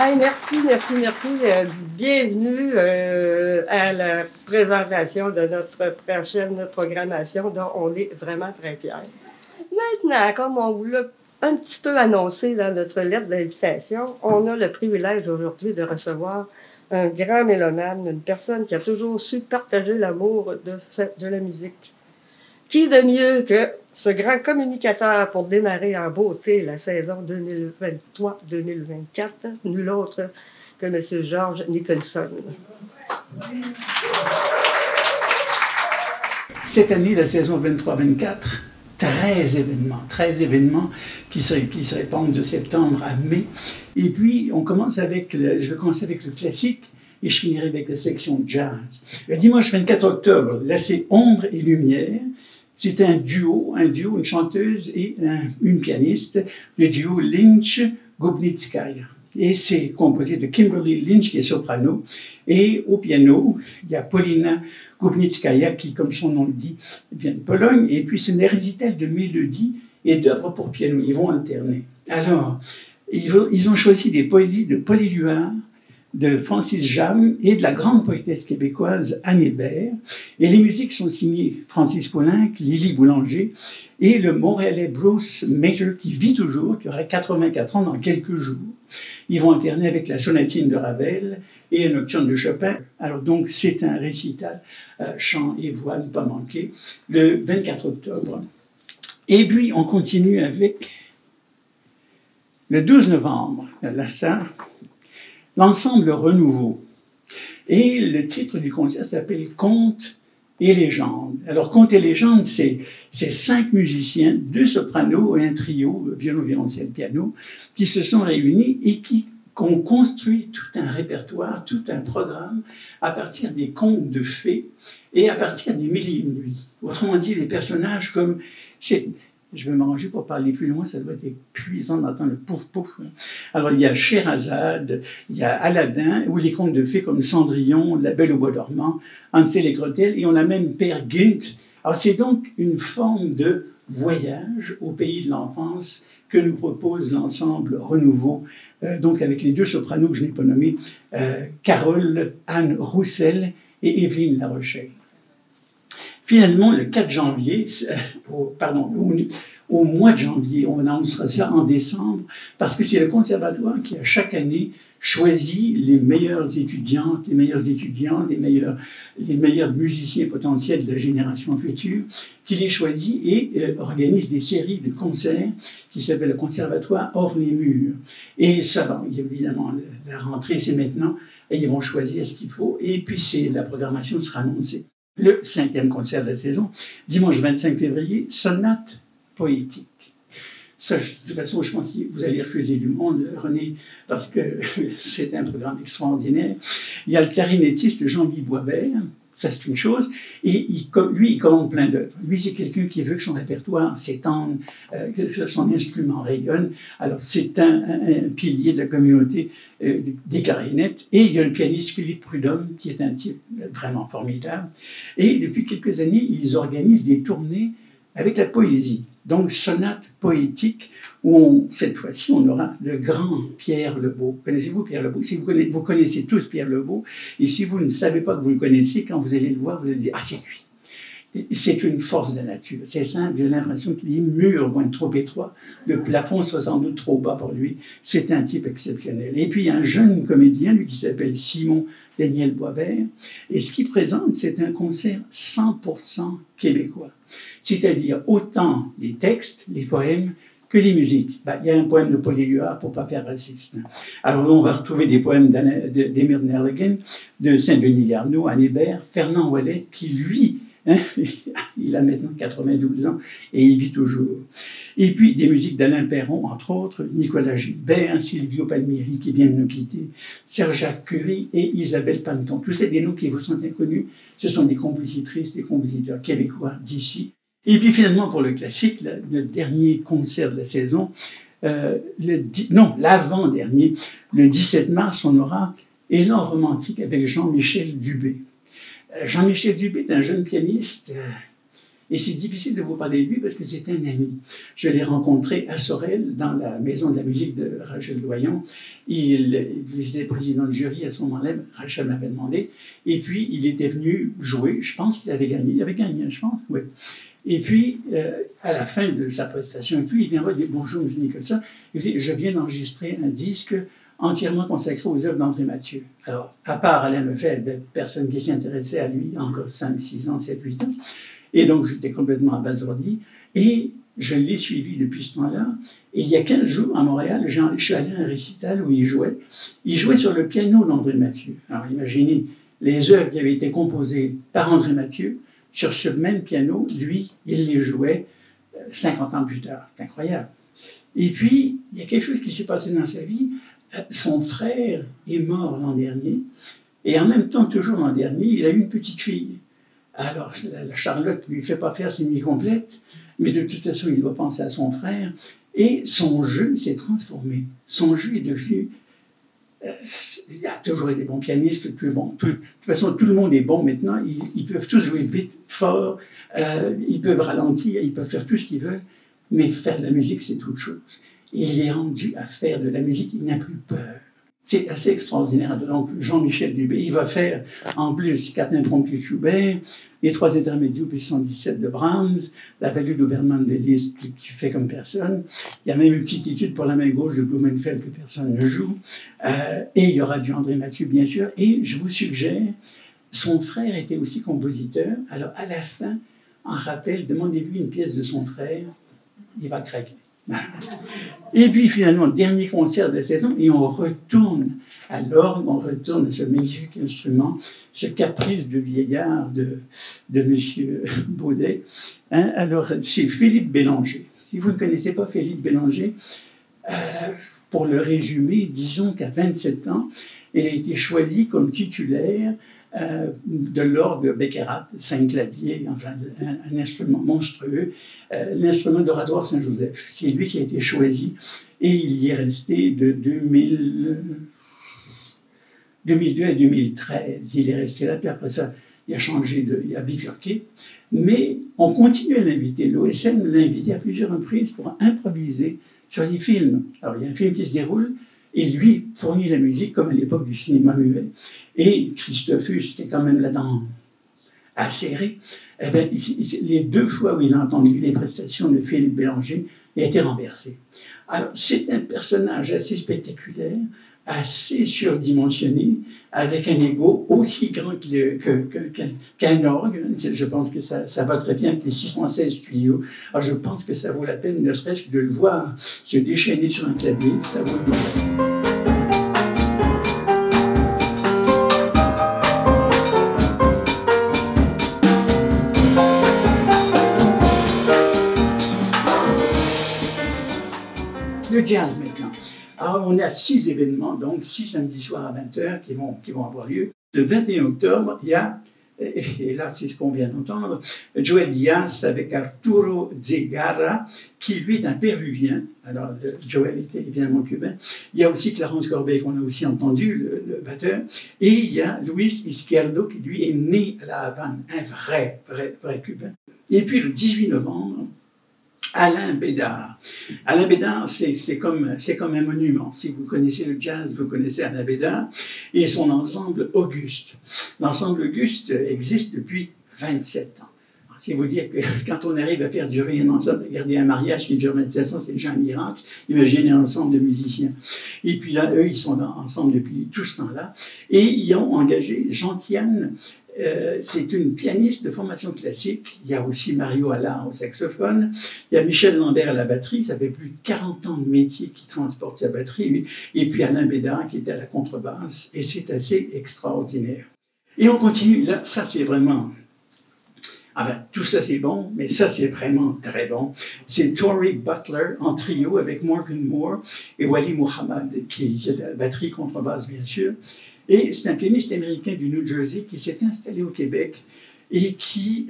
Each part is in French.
Hey, merci. Bienvenue à la présentation de notre prochaine programmation dont on est vraiment très fiers. Maintenant, comme on vous l'a un petit peu annoncé dans notre lettre d'invitation, on a le privilège aujourd'hui de recevoir un grand mélomane, une personne qui a toujours su partager l'amour de la musique. Qui de mieux que ce grand communicateur pour démarrer en beauté la saison 2023-2024, nul autre que M. Georges Nicholson. Cette année, la saison 23-24, 13 événements qui se répandent de septembre à mai. Et puis, je vais commencer avec le classique et je finirai avec la section jazz. Le dimanche 24 octobre, là c'est Ombre et Lumière. C'est un duo, une chanteuse et une pianiste, le duo Lynch-Gubnitskaya. Et c'est composé de Kimberly Lynch, qui est soprano, et au piano, il y a Paulina Gubnitskaya, qui, comme son nom le dit, vient de Pologne, et puis c'est des récitals de mélodies et d'œuvres pour piano. Ils vont alterner. Alors, ils ont choisi des poésies de Paul Éluard, de Francis Jammes et de la grande poétesse québécoise Anne Hébert. Et les musiques sont signées Francis Poulenc, Lily Boulanger et le Montréalais Bruce Major qui vit toujours, qui aurait 84 ans dans quelques jours. Ils vont alterner avec la sonatine de Ravel et la nocturne de Chopin. Alors donc c'est un récital chant et voix, ne pas manquer, le 24 octobre. Et puis on continue avec le 12 novembre, là ça, l'ensemble Renouveau. Et le titre du concert s'appelle Contes et légendes. Alors, Contes et légendes, c'est 5 musiciens, 2 sopranos et un trio, violon, violoncelle, piano, qui se sont réunis et qui ont construit tout un répertoire, tout un programme à partir des contes de fées et à partir des Mille et une nuits. Autrement dit, des personnages comme... Je vais m'arranger pour parler plus loin, ça doit être épuisant d'entendre le pouf-pouf. Alors, il y a Scheherazade, il y a Aladdin, ou les contes de fées comme Cendrillon, La Belle au bois dormant, Hansel et Gretel, et on a même Père Gynt. Alors, c'est donc une forme de voyage au pays de l'enfance que nous propose l'ensemble Renouveau, donc avec les 2 sopranos que je n'ai pas nommés, Carole Anne Roussel et Evelyne Larochelle. Finalement, le 4 janvier, au mois de janvier, on annoncera ça en décembre, parce que c'est le conservatoire qui, à chaque année, choisit les meilleures étudiantes, les meilleurs musiciens potentiels de la génération future, qui les choisit et organise des séries de concerts qui s'appellent le Conservatoire hors les murs. Et ça va, évidemment, la rentrée, c'est maintenant, et ils vont choisir ce qu'il faut, et puis la programmation sera annoncée. Le 5e concert de la saison, dimanche 25 février, sonate poétique. Ça, de toute façon, je pense que vous allez refuser du monde, René, parce que c'est un programme extraordinaire. Il y a le clarinettiste Jean-Guy Boisvert, ça c'est une chose, et lui, il commande plein d'œuvres. Lui, c'est quelqu'un qui veut que son répertoire s'étende, que son instrument rayonne. Alors, c'est un pilier de la communauté des clarinettes. Et il y a le pianiste Philippe Prudhomme, qui est un type vraiment formidable. Et depuis quelques années, ils organisent des tournées avec la poésie. Donc, sonate poétique, où cette fois-ci, on aura le grand Pierre Lebeau. Connaissez-vous Pierre Lebeau? Si vous connaissez tous Pierre Lebeau, et si vous ne savez pas que vous le connaissez, quand vous allez le voir, vous allez dire « Ah, c'est lui ». C'est une force de la nature. C'est simple, j'ai l'impression que les murs vont être trop étroits, le plafond sera sans doute trop bas pour lui. C'est un type exceptionnel. Et puis, il y a un jeune comédien, lui, qui s'appelle Simon Daniel Boisvert, et ce qu'il présente, c'est un concert 100% québécois. C'est-à-dire autant les textes, les poèmes, que les musiques. Il y a un poème de Paul Éluard pour ne pas faire raciste. Alors là, on va retrouver des poèmes d'Émile Nerligan, de Saint-Denis Garneau, Anne Hébert, Fernand Ouellet, qui lui, il a maintenant 92 ans et il vit toujours. Et puis des musiques d'Alain Perron, entre autres, Nicolas Gilbert, Silvio Palmieri qui vient de nous quitter, Serge-Jacques Curie et Isabelle Panton. Tous ces des noms qui vous sont inconnus, ce sont des compositrices, des compositeurs québécois d'ici. Et puis finalement pour le classique, le dernier concert de la saison, l'avant-dernier, le 17 mars, on aura Élan romantique avec Jean-Michel Dubé. Jean-Michel Dubé est un jeune pianiste Et c'est difficile de vous parler de lui parce que c'est un ami. Je l'ai rencontré à Sorel, dans la maison de la musique de Rachel Doyon. J'étais président de jury à ce moment-là, Rachel m'avait demandé. Et puis, il était venu jouer. Je pense qu'il avait gagné. Il avait gagné, je pense, oui. Et puis, à la fin de sa prestation, et puis, il vient voir, il dit « Bonjour, M. Nicholson ». Il dit « Je viens d'enregistrer un disque entièrement consacré aux œuvres d'André Mathieu ». Alors, à part Alain Lefebvre, personne qui s'y intéressait à lui, encore 5, 6 ans, 7, 8 ans. Et donc, j'étais complètement abasourdi. Et je l'ai suivi depuis ce temps-là. Et il y a 15 jours, à Montréal, je suis allé à un récital où il jouait. Il jouait sur le piano d'André Mathieu. Alors, imaginez les œuvres qui avaient été composées par André Mathieu sur ce même piano. Lui, il les jouait 50 ans plus tard. C'est incroyable. Et puis, il y a quelque chose qui s'est passé dans sa vie. Son frère est mort l'an dernier. Et en même temps, toujours l'an dernier, il a eu une petite fille. Alors, la Charlotte ne lui fait pas faire ses nuits complètes, mais de toute façon, il doit penser à son frère. Et son jeu s'est transformé. Son jeu est devenu... il y a toujours eu des bons pianistes, plus bons. De toute façon, tout le monde est bon maintenant. Ils peuvent tous jouer vite, fort, ils peuvent ralentir, ils peuvent faire tout ce qu'ils veulent, mais faire de la musique, c'est autre chose. Et il est rendu à faire de la musique, il n'a plus peur. C'est assez extraordinaire. Donc, Jean-Michel Dubé, il va faire en plus 4 impromptus de Schubert, les 3 intermédiaux puis 117 de Brahms, la value d'Obermann de Liszt qui fait comme personne. Il y a même une petite étude pour la main gauche de Blumenfeld que personne ne joue. Et il y aura du André Mathieu, bien sûr. Et je vous suggère, son frère était aussi compositeur. Alors, à la fin, en rappel, demandez-lui une pièce de son frère, il va craquer. Et puis finalement, dernier concert de la saison, et on retourne à l'orgue, on retourne à ce magnifique instrument, ce caprice de vieillard de M. Baudet. Hein? Alors, c'est Philippe Bélanger. Si vous ne connaissez pas Philippe Bélanger, pour le résumer, disons qu'à 27 ans, il a été choisi comme titulaire de l'orgue Becquerat, 5 claviers, enfin un instrument monstrueux, l'instrument d'oratoire Saint-Joseph. C'est lui qui a été choisi et il y est resté de 2002 à 2013. Il est resté là, puis après ça, il a changé, il a bifurqué. Mais on continue à l'inviter. L'OSM l'a invité à plusieurs reprises pour improviser sur les films. Alors il y a un film qui se déroule, et lui fournit la musique comme à l'époque du cinéma muet. Et Christophus, qui était quand même là-dedans acéré, eh bien, les 2 fois où il a entendu les prestations de Philippe Bélanger, il a été renversé. Alors, c'est un personnage assez spectaculaire, assez surdimensionné, avec un ego aussi grand qu'un orgue. Je pense que ça va très bien avec les 616 tuyaux. Alors, je pense que ça vaut la peine, ne serait-ce que de le voir se déchaîner sur un clavier. Ça vaut le déplacement. Le jazz maintenant. Alors, on a 6 événements, donc 6 samedis soirs à 20h qui vont avoir lieu. Le 21 octobre, il y a, et là c'est ce qu'on vient d'entendre, Joel Diaz avec Arturo Zegarra, qui lui est un Péruvien. Alors, Joel était évidemment cubain. Il y a aussi Clarence Corbeil, qu'on a aussi entendu, le batteur. Et il y a Luis Izquierdo, qui lui est né à La Havane, un vrai cubain. Et puis le 18 novembre, Alain Bédard. Alain Bédard, c'est comme un monument. Si vous connaissez le jazz, vous connaissez Alain Bédard et son ensemble Auguste. L'ensemble Auguste existe depuis 27 ans. Alors, c'est vous dire que quand on arrive à faire durer un ensemble, regarder un mariage qui dure 27 ans, c'est déjà un miracle. Imaginez un ensemble de musiciens. Et puis là, eux, ils sont là, ensemble depuis tout ce temps-là. Et ils ont engagé Gentiane. C'est une pianiste de formation classique. Il y a aussi Mario Allard au saxophone. Il y a Michel Lambert à la batterie. Ça fait plus de 40 ans de métier qui transporte sa batterie, lui. Et puis Alain Bédard qui était à la contrebasse. Et c'est assez extraordinaire. Et on continue. Là, ça, c'est vraiment... Enfin, tout ça, c'est bon, mais ça, c'est vraiment très bon. C'est Tory Butler en trio avec Morgan Moore et Wally Muhammad, qui est à la batterie contrebasse, bien sûr. Et c'est un pianiste américain du New Jersey qui s'est installé au Québec et qui,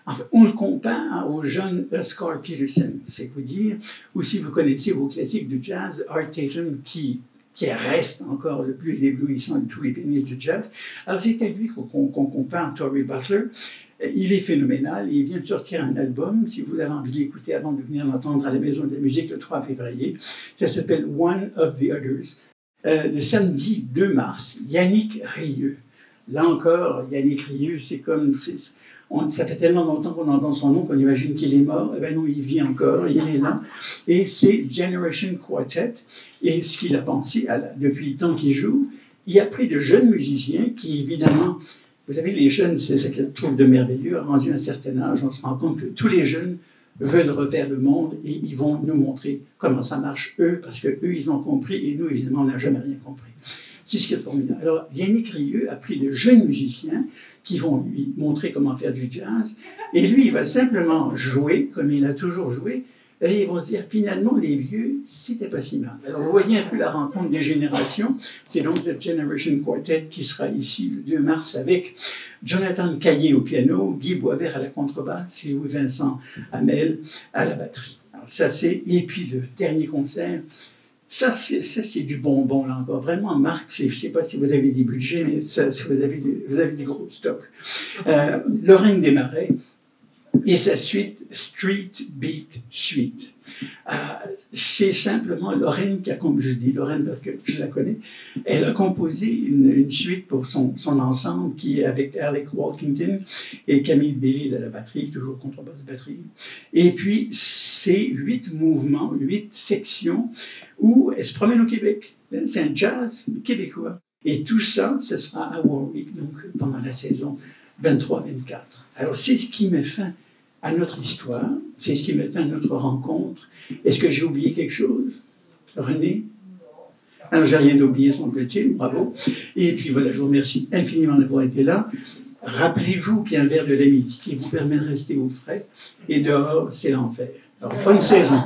enfin, on le compare au jeune Oscar Peterson, c'est vous dire, ou si vous connaissez vos classiques du jazz, Art Tatum, qui qui reste encore le plus éblouissant de tous les pianistes de jazz. Alors c'est à lui qu'on compare Torrey Butler. Il est phénoménal, il vient de sortir un album, si vous avez envie de l'écouter avant de venir l'entendre à la Maison de la Musique le 3 février, ça s'appelle One of the Others. Le samedi 2 mars, Yannick Rieu. Là encore, Yannick Rieu, c'est comme... ça fait tellement longtemps qu'on entend son nom qu'on imagine qu'il est mort. Eh bien non, il vit encore, il est là. Et c'est Generation Quartet. Et ce qu'il a pensé, depuis le temps qu'il joue, il a pris de jeunes musiciens qui, évidemment... Vous savez, les jeunes, c'est ce qu'ils trouvent de merveilleux. Rendu à un certain âge, on se rend compte que tous les jeunes veulent refaire le monde et ils vont nous montrer comment ça marche, eux, parce qu'eux, ils ont compris et nous, évidemment, on n'a jamais rien compris. C'est ce qui est formidable. Alors, Yannick Rieu a pris de jeunes musiciens qui vont lui montrer comment faire du jazz et lui, il va simplement jouer comme il a toujours joué. Et ils vont se dire, finalement, les vieux, c'était pas si mal. Alors, vous voyez un peu la rencontre des générations. C'est donc cette Generation Quartet qui sera ici le 2 mars avec Jonathan Caillé au piano, Guy Boisvert à la contrebasse et Louis-Vincent Hamel à la batterie. Alors, ça, c'est... Et puis, le dernier concert, ça, c'est du bonbon, là encore. Vraiment, Marc, je ne sais pas si vous avez des budgets, mais ça, si vous avez des gros stocks. Lorraine Desmarais, et sa suite, Street Beat Suite. C'est simplement Lorraine qui a, comme je dis Lorraine parce que je la connais, elle a composé une suite pour son ensemble qui est avec Alec Walkington et Camille Bailey à la batterie, toujours contrebasse batterie. Et puis, c'est 8 mouvements, 8 sections où elle se promène au Québec. C'est un jazz québécois. Et tout ça, ce sera à Warwick, donc pendant la saison 23-24. Alors, c'est ce qui met fin à notre histoire, c'est ce qui met fin à notre rencontre. Est-ce que j'ai oublié quelque chose, René? Alors, j'ai rien oublié, semble-t-il, bravo. Et puis voilà, je vous remercie infiniment d'avoir été là. Rappelez-vous qu'il y a un verre de l'amitié qui vous permet de rester au frais, et dehors, c'est l'enfer. Alors, bonne saison.